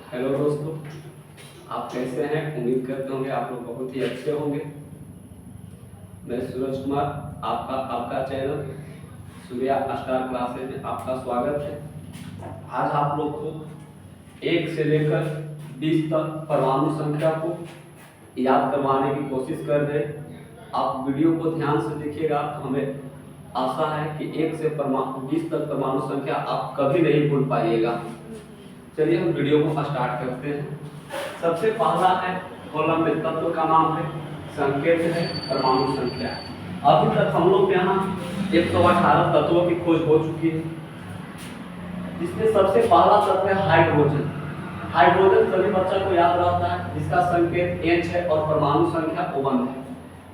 Hello दोस्तों, आप कैसे हैं? उम्मीद करते होंगे आप लोग बहुत ही अच्छे होंगे। मैं सूरज कुमार, आपका चैनल सूर्या स्टार क्लासेस में आपका स्वागत है। आज आप लोग को 1 से लेकर 20 तक परमाणु संख्या को याद करवाने की कोशिश कर रहे हैं। आप वीडियो को ध्यान से देखिएगा तो हमें आशा है कि 1 से 20 तक परमाणु संख्या आप कभी नहीं भूल पाइएगा। चलिए हम वीडियो को स्टार्ट करते हैं। सबसे पहला है कॉलम में तत्व का नाम है, संकेत है परमाणु संख्या। अभी तक हम लोग के यहाँ 118 तत्वों की खोज हो चुकी है, जिसमें सबसे पहला तत्व है हाइड्रोजन। हाइड्रोजन सभी बच्चों को याद रहता है, जिसका संकेत H है और परमाणु संख्या 1 है।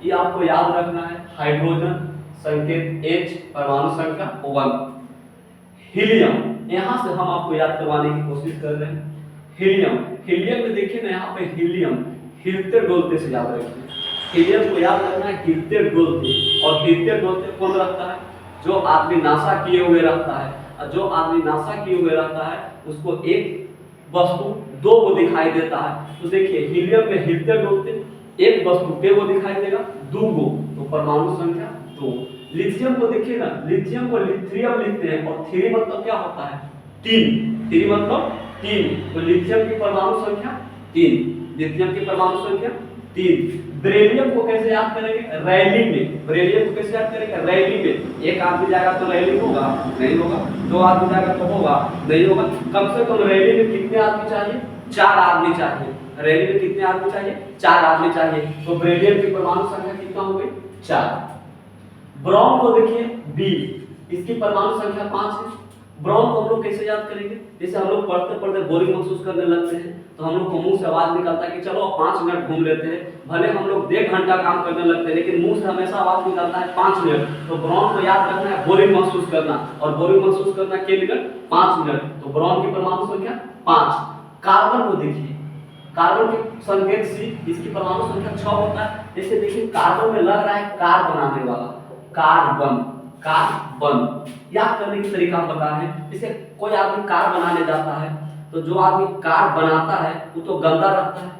ये आपको याद रखना है, हाइड्रोजन संकेत H, परमाणु संख्या 1। हीलियम, यहाँ से हम आपको याद करवाने की कोशिश कर रहे हैं। हीलियम, हीलियम में देखिए ना, यहाँ पे हीलियम हिलते डोलते से याद रखिए। हीलियम को याद रखना है हिलते डोलते, और हिलते डोलते कौन रखता है? जो आदमी नासा किए हुए रहता है। और जो आदमी नासा किए हुए रहता है उसको एक वस्तु दो को दिखाई देता है। तो देखिए हीलियम में हिलते डोलते एक वस्तु पे वो दिखाई देगा, दो को, तो परमाणु संख्या 2। लिथियम को देखिए ना, लिथियम को लिथियम लिखते हैं और थ्री मतलब क्या होता है? 3। थ्री मतलब 3, तो लिथियम की परमाणु संख्या 3। लिथियम की परमाणु संख्या 3। बेरिलियम को कैसे याद करेंगे? रैली में। बेरिलियम को कैसे याद करेंगे? रैली में। एक आदमी जाएगा तो रैली होगा? नहीं होगा। 2 आदमी जाएगा तो होगा? नहीं होगा। कम से कम रैली में कितने आदमी चाहिए? 4 आदमी चाहिए। रैली में कितने आदमी चाहिए? 4 आदमी चाहिए। तो बेरिलियम की परमाणु संख्या कितना हो गई? 4। ब्रोम को देखिए B, इसकी परमाणु संख्या 5 है। ब्रोम को हम लोग कैसे याद करेंगे? जैसे हम लोग पढ़ते पढ़ते बोरिंग महसूस करने लगते हैं तो हम लोग को मुंह से आवाज निकलता है कि चलो 5 मिनट घूम लेते हैं। भले हम लोग 1.5 घंटा काम करने लगते हैं लेकिन मुंह से हमेशा आवाज निकलता है 5 मिनट। तो ब्रोम को याद रखना है बोरिंग महसूस करना, और बोरिंग महसूस करना के मिनट 5 मिनट। तो ब्रोम की परमाणु संख्या 5। कार्बन को देखिए, कार्बन की संकेत C, इसकी परमाणु संख्या 6 होता है। जैसे देखिए कार्बन में लग रहा है कार बनाने वाला, कार्बन, कार्बन याद करने की तरीका हम बता रहे हैं। जैसे कोई आदमी कार बनाने जाता है तो जो आदमी कार बनाता है वो तो गंदा रहता है,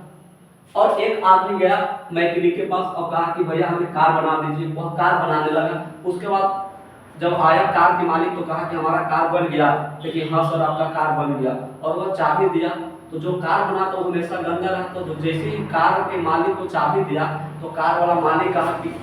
और एक आदमी गया मैकेनिक के पास और कहा कि भैया हमें कार बना दीजिए। वह कार बनाने लगा। उसके बाद जब आया कार के मालिक तो कहा कि हमारा कार बन गया। लेकिन हाँ सर आपका कार बन गया, और वह चाबी दिया। तो जो कार बनाता वो हमेशा गंदा रहता। तो जैसे ही कार के मालिक को चाबी दिया तो कार वाला मालिक कहा कि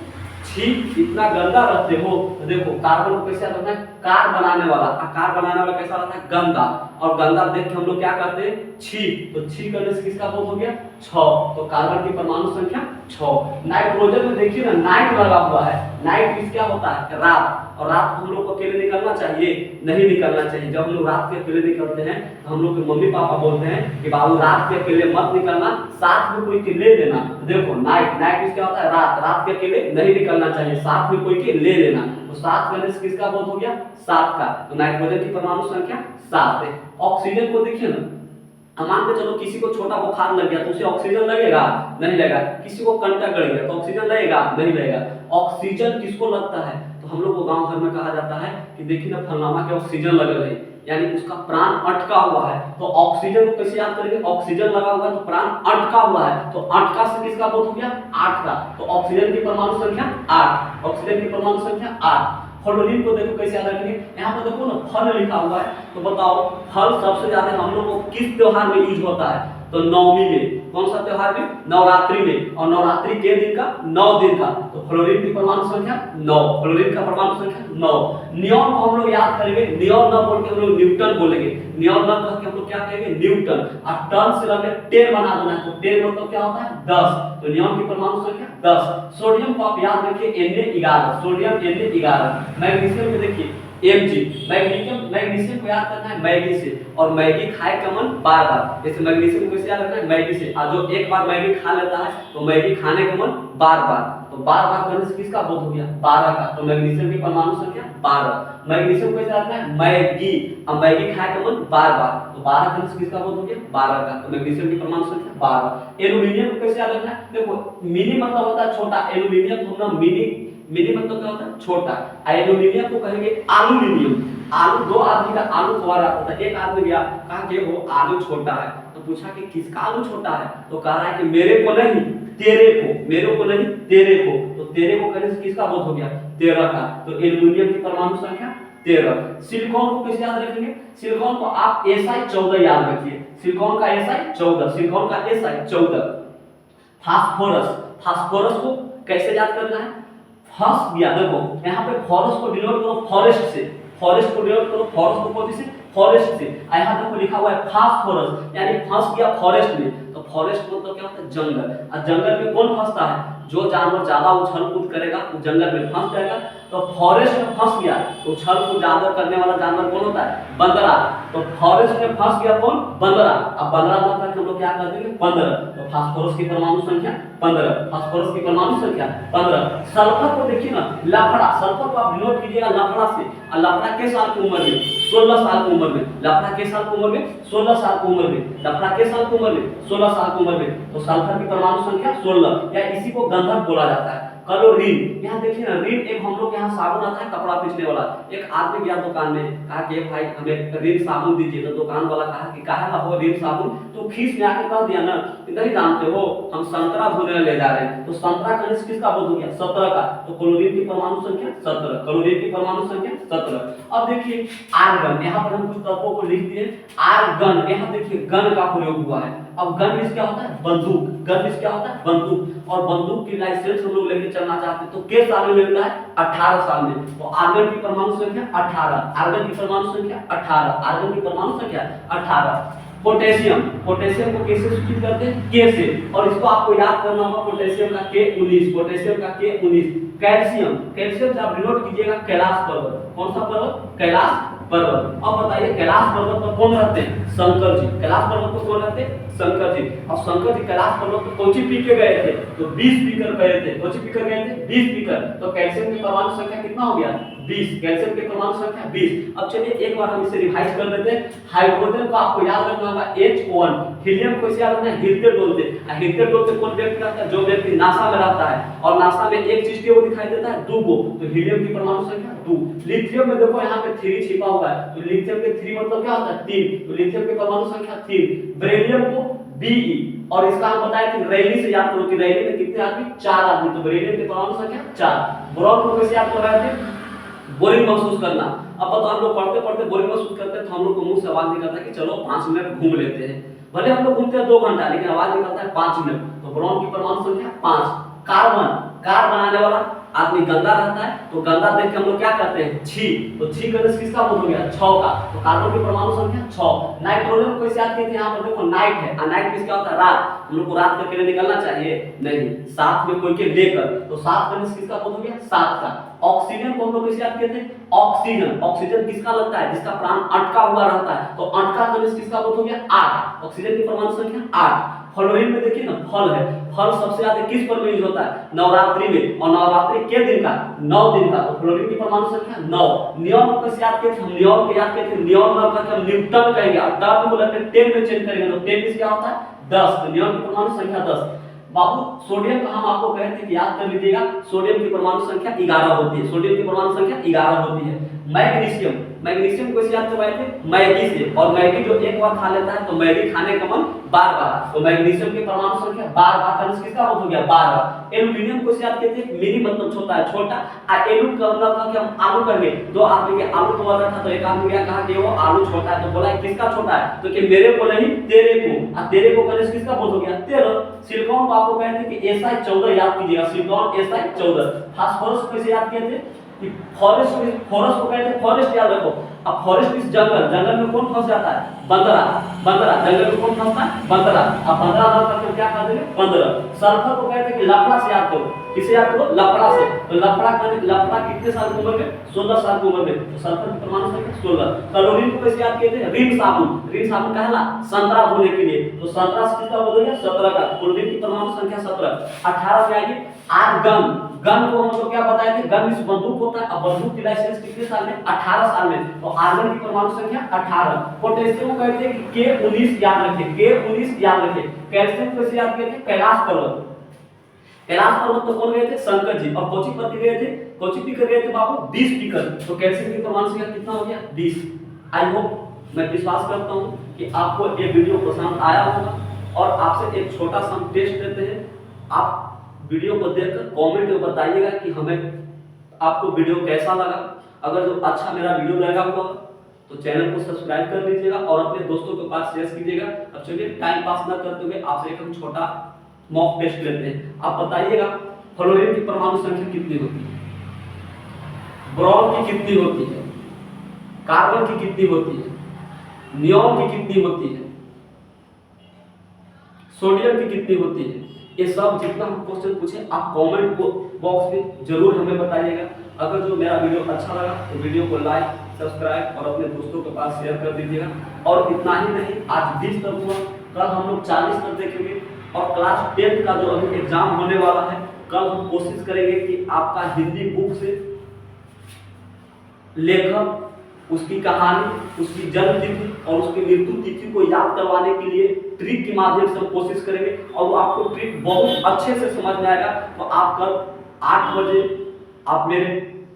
छी इतना गंदा रहते हो। तो देखो कार्बन को कैसे आता है? कार बनाने वाला। कार बनाने वाला कैसा रहता है? गंदा। और गंदा देख के हम लोग क्या करते हैं? छी। तो छी करने से किसका बोध हो गया? 6। तो कार्बन की परमाणु संख्या 6। नाइट्रोजन में देखिए ना, नाइट लगा हुआ है। नाइट मींस क्या होता है? रात। और रात को हम लोग को अकेले निकलना चाहिए? नहीं निकलना चाहिए। जब हम लोग रात के अकेले निकलते हैं तो हम लोग के मम्मी पापा बोलते हैं कि बाबू रात के अकेले मत निकलना, साथ में कोई के ले लेना। तो देखो नाइट, नाइट मींस क्या होता है? रात। रात के अकेले नहीं निकलना चाहिए, साथ में कोई के ले लेना। तो 7 करने से किसका बोध हो गया? 7 का। तो नाइट्रोजन की परमाणु संख्या 7 है। ऑक्सीजन को देखिए ना, मान के चलो किसी को छोटा बुखार लग गया तो उसे ऑक्सीजन लगेगा? नहीं लगेगा। किसी को कंटा गड़ गया तो ऑक्सीजन लगेगा? नहीं लगेगा। ऑक्सीजन किसको लगता है? तो हम लोग को गांव घर में कहा जाता है कि देखिए ना फलाना के ऑक्सीजन लग रही, यानी उसका प्राण अटका हुआ है। तो ऑक्सीजन को कैसे याद करेंगे? ऑक्सीजन लगा हुआ है तो प्राण अटका हुआ है। तो अटका से किसका बोध हो गया? 8 का। तो ऑक्सीजन की परमाणु संख्या 8। ऑक्सीजन की परमाणु संख्या 8। फ्लोरीन को देखो कैसे याद रखेंगे? यहाँ पर देखो ना फल लिखा हुआ है। तो बताओ फल सबसे ज्यादा हम लोग को किस त्योहार में यूज होता है? तो नवमी में। कौन सा त्योहार में? नवरात्रि में। और नवरात्रि के दिन का? 9 दिन का। तो फ्लोरीन की परमाणु संख्या 9। फ्लोरीन का परमाणु संख्या 9। नियॉन को हम लोग याद करेंगे, नियॉन न बोल के हम लोग न्यूटन बोलेंगे। नियॉन न कह के हम लोग क्या कहेंगे? न्यूटन। और टन से लगे 10 बना देना है। तो 10 मतलब क्या होता है? 10। तो नियॉन की परमाणु संख्या 10। सोडियम को आप याद रखिए Na11। Sodium Na11। मैग्नीशियम में देखिए Mg। मैग्नीशियम को याद करना है मैगी से, और मैगी खाए का मन बार बार। जैसे मैग्नीशियम को कैसे याद रखना है? मैगी से। और जो एक बार मैगी खा लेता है तो मैगी खाने का मन बार बार। तो बार बार करने से किसका बोध हो गया? 12 का। तो मैग्नीशियम की परमाणु संख्या 12। मैग्नीशियम को कैसे याद रखना है? मैगी। अब मैगी खाए का मन बार बार, तो 12 करने से किसका बोध हो गया? 12 का। तो मैग्नीशियम की परमाणु संख्या 12। एल्युमिनियम को कैसे याद रखना है? देखो मिनी मतलब होता है छोटा, एल्युमिनियम को हम मिनी मिनी मतलब क्या होता है छोटा, एल्यूमिनियम को कहेंगे एल्यूमिनियम। आलू, दो आदमी का आलू सवाल आता था, एक आदमी गया कहा कि वो आलू छोटा है, तो पूछा कि किसका आलू छोटा है, तो कह रहा है कि मेरे को नहीं तेरे को, मेरे को नहीं तेरे को, तो तेरे को कहने से किसका बोध हो गया 13 का, तो एल्यूमिनियम की परमाणु संख्या 13। सिलिकॉन को कैसे याद रखेंगे, सिलिकॉन को आप SI 14 याद रखिए, सिलिकॉन का SI 14, सिलिकॉन का SI 14। फास्फोरस, फास्फोरस को कैसे याद करना है, फर्स्ट दिया, देखो यहाँ पे फॉरेस्ट को डिनोट करो फॉरेस्ट से, फॉरेस्ट को डिनोट करो फॉरेस्ट को कौन से फॉरेस्ट से, यहाँ देखो लिखा हुआ है फास्फोरस, यानी फंस गया फॉरेस्ट में, तो फॉरेस्ट मतलब क्या होता है जंगल, और जंगल में कौन फंसता है, जो जानवर ज्यादा उछल कूद करेगा वो जंगल में फंस जाएगा, तो फॉरेस्ट में फंस गया, उछल कूद ज्यादा करने वाला जानवर कौन होता है बंदरा, तो फॉरेस्ट में फंस गया कौन बंदरा, अब बंदरा मतलब हम लोग क्या कर देंगे 15, तो फास्फोरस की परमाणु संख्या 15, फास्फोरस की परमाणु संख्या 15। सल्फर को देखिए ना लफड़ा, सल्फर को आप नोट कीजिएगा लफड़ा से, और लफड़ा के साल की उम्र में 16 साल की उम्र में, लफड़ा के साल की उम्र में 16 साल की उम्र में, लफड़ा के साल की उम्र में 16 साल की उम्र में, तो सल्फर की परमाणु संख्या 16, या इसी को गंधक बोला जाता है। क्लोरीन, यहाँ देखिए ना रिन, एक हम लोग यहाँ साबुन आता है कपड़ा पीसने वाला, एक आदमी गया दुकान में कहा कि भाई हमें रिन साबुन दीजिए, तो दुकान वाला कहा कि काहे ला हो रिन साबुन, तो खींच में आके कह दिया ना नहीं जानते हो हम संतरा धोने ले जा रहे हैं, तो संतरा का किसका बोध हो गया 17 का, तो क्लोरीन की परमाणु संख्या 17, क्लोरीन की परमाणु संख्या 17। अब देखिए आर्गन, यहाँ पर हम कुछ तत्वों को लिख दिए, आर्गन, यहाँ देखिए गन का प्रयोग हुआ है, अब गन मींस क्या होता है बंदूक, गन मींस क्या होता है बंदूक, और बंदूक की लाइसेंस हम लोग लेके चलना चाहते हैं तो किस साल में मिलता है 18 साल में, तो आर्गन की परमाणु संख्या 18, आर्गन की परमाणु संख्या 18, आर्गन की परमाणु संख्या 18। पोटेशियम, पोटेशियम को कैसे सूचित करते हैं के से, और इसको आपको याद करना होगा पोटेशियम का K19, पोटेशियम का K19। कैल्शियम, कैल्शियम से आप डिनोट कीजिएगा कैलाश पर्वत, कौन सा पर्वत कैलाश पर्वत। अब बताइए कैलाश पर्वत पर कौन रहते हैं शंकर जी, कैलाश पर्वत पर कौन रहते हैं शंकर जी, अब शंकर जी कैलाश पर्वत पर कौन सी पी के गए थे, तो 20 पीकर गए थे, कौन सी पीकर गए थे 20 पीकर, तो कैल्शियम की परमाणु संख्या कितना हो गया 20, कैल्शियम की परमाणु संख्या 20। अब चलिए एक बार हम इसे रिवाइज कर लेते हैं, हाइड्रोजन को आपको याद रखना होगा H1, हीलियम को इसे याद रखना है हीलियम बोलते हैं, हीलियम बोलते कौन व्यक्ति रहता है जो व्यक्ति नासा में रहता है, और नासा में एक चीज को दिखाई देता है 2 को, तो हीलियम की परमाणु संख्या 2। लिथियम में देखो यहाँ पे 3 छिपा हुआ है, तो लिथियम के 3 मतलब क्या होता है 3, तो लिथियम की परमाणु संख्या 3। बेरिलियम को Be, और इसका हम बताया कि रैली से याद करो कि रैली में कितने आदमी 4 आदमी, तो बेरिलियम की परमाणु संख्या 4। बोरॉन को कैसे याद कर रहे थे बोरिंग महसूस करना, अब तो हम लोग पढ़ते पढ़ते बोरिंग महसूस करते हैं तो हम लोग को मुंह से आवाज निकलता है कि चलो 5 मिनट घूम लेते हैं, भले हम लोग घूमते हैं 2 घंटा लेकिन आवाज निकलता है 5 मिनट, तो बोरॉन की परमाणु संख्या 5। कार्बन, कार बनाने वाला आदमी गंदा रहता है तो गंदा देख के हम लोग क्या करते हैं छी, तो छी करने से किसका बोध हो गया 6 का, तो कार्बन की परमाणु संख्या 6। नाइट्रोजन को कैसे याद किए थे, यहाँ पर देखो नाइट है, और नाइट किसका होता है रात, हम लोग को रात के लिए निकलना चाहिए नहीं, साथ में कोई के लेकर, तो 7 करने से किसका बोध हो गया 7 का। ऑक्सीजन को हम लोग कैसे याद किए थे ऑक्सीजन, ऑक्सीजन किसका लगता है जिसका प्राण अटका हुआ रहता है, तो अटका करने से किसका बोध हो गया 8, ऑक्सीजन की परमाणु संख्या 8। फ्लोरीन में देखिए ना फल है, फल सबसे ज्यादा किस पर यूज होता है नवरात्रि में, और नवरात्रि के दिन का 9 दिन का, तो फ्लोरीन की परमाणु संख्या 9। नियॉन को कैसे याद किए थे, हम नियॉन को याद किए थे, नियॉन नाम का हम न्यूटन कहेंगे, और टर्म को लेकर 10 में चेंज करेंगे, तो 10 क्या होता है 10, तो नियॉन की परमाणु संख्या 10। बाबू सोडियम का हम आपको कहे थे कि याद कर लीजिएगा, सोडियम की परमाणु संख्या 11 होती है, सोडियम की परमाणु संख्या 11 होती है। मैग्नीशियम, मैग्नीशियम को कैसे याद करवाए थे मैगी से, और मैगी जो एक बार खा लेता है तो मैगी खाने का मन बार बार, तो मैग्नीशियम की परमाणु संख्या बार बार करने से किसका हो गया 12। एल्यूमिनियम को कैसे याद किए थे मिनी मतलब छोटा है छोटा, और एलू का मतलब था कि हम आलू करेंगे, 2 आदमी के आलू को रखा था, तो एक आदमी क्या कहा कि वो आलू छोटा है, तो बोला किसका छोटा है, तो कि मेरे को नहीं तेरे को, और तेरे को करने से किसका बोध हो गया 13। सिलिकॉन को आपको कहे थे कि SI 14 याद कीजिएगा, सिलिकॉन SI 14। फास्फोरस को कैसे याद किए थे कि फॉरेस्ट को कहते हैं फॉरेस्ट याद रखो, अब फॉरेस्ट इस जंगल, जंगल में कौन फंस जाता है बंदरा, बंदरा जंगल में कौन फंसता है बंदरा, अब बंदरा नाम करके क्या कर देंगे 15। सल्फर को कहते हैं कि लफड़ा से याद करो, किसे याद करो लफड़ा से, तो लफड़ा कितने साल की उम्र में 16 साल की उम्र में, तो सल्फर की परमाणु संख्या 16। क्लोरीन को कैसे याद किए थे रिन साबुन, रिन साबुन कहला संतरा धोने के लिए, तो संतरा से कितना हो गया 17 का, क्लोरीन की परमाणु संख्या 17। 18 पे आएगी आर्गन, गन को हम लोग क्या बताए थे गन इस बंदूक होता है, अब बंदूक की लाइसेंस कितने साल में 18 साल में, तो आर्गन की परमाणु संख्या 18। पोटेशियम को कहते हैं कि K19 याद रखिए, K19 याद रखिए। कैल्शियम को कैसे याद किए थे कैलाश पर्वत, कैलाश पर्वत पर कौन गए थे? शंकर जी। और कोची पर गए थे? कोची पीकर गए थे बाबू 20 पीकर। तो कैल्शियम की परमाणु संख्या कितना हो गया? 20। आई होप, मैं विश्वास करता हूं कि आपको ये वीडियो पसंद आया होगा। और आपसे एक छोटा सा टेस्ट लेते हैं। आप वीडियो को देखकर कमेंट में बताइएगा कि हमें आपको वीडियो कैसा लगा। अगर जो अच्छा मेरा वीडियो लगा हुआ तो चैनल को सब्सक्राइब कर लीजिएगा और अपने दोस्तों के पास शेयर कीजिएगा। अब चलिए टाइम पास न करते हुए आपसे एक हम छोटा मॉक टेस्ट लेते हैं। आप बताइएगा फ्लोरीन की परमाणु संख्या कितनी होती है, ब्रोम की कितनी होती है, कार्बन की कितनी होती है, नियोन की कितनी होती है, सोडियम की कितनी होती है। ये सब जितना हम क्वेश्चन पूछे आप कमेंट बॉक्स में जरूर हमें बताइएगा। अगर जो मेरा वीडियो अच्छा लगा तो वीडियो को लाइक, सब्सक्राइब और अपने दोस्तों के पास शेयर कर दीजिएगा। और इतना ही नहीं, आज 20 तक हुआ, कल हम लोग 40 तक देखेंगे। और क्लास 10 का जो अभी एग्जाम होने वाला है, कल हम कोशिश करेंगे कि आपका हिंदी बुक से लेखक, उसकी कहानी, उसकी जन्म तिथि और उसकी मृत्यु तिथि को याद करवाने के लिए ट्रिक के माध्यम से हम कोशिश करेंगे। और वो आपको ट्रिक बहुत अच्छे से समझ में आएगा। तो आप कल 8 बजे आप मेरे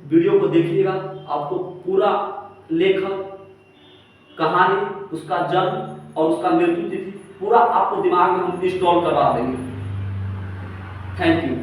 वीडियो को देखिएगा। आपको पूरा लेखक, कहानी, उसका जन्म और उसका मृत्यु तिथि पूरा आपको दिमाग में हम इंस्टॉल करवा देंगे। Thank you.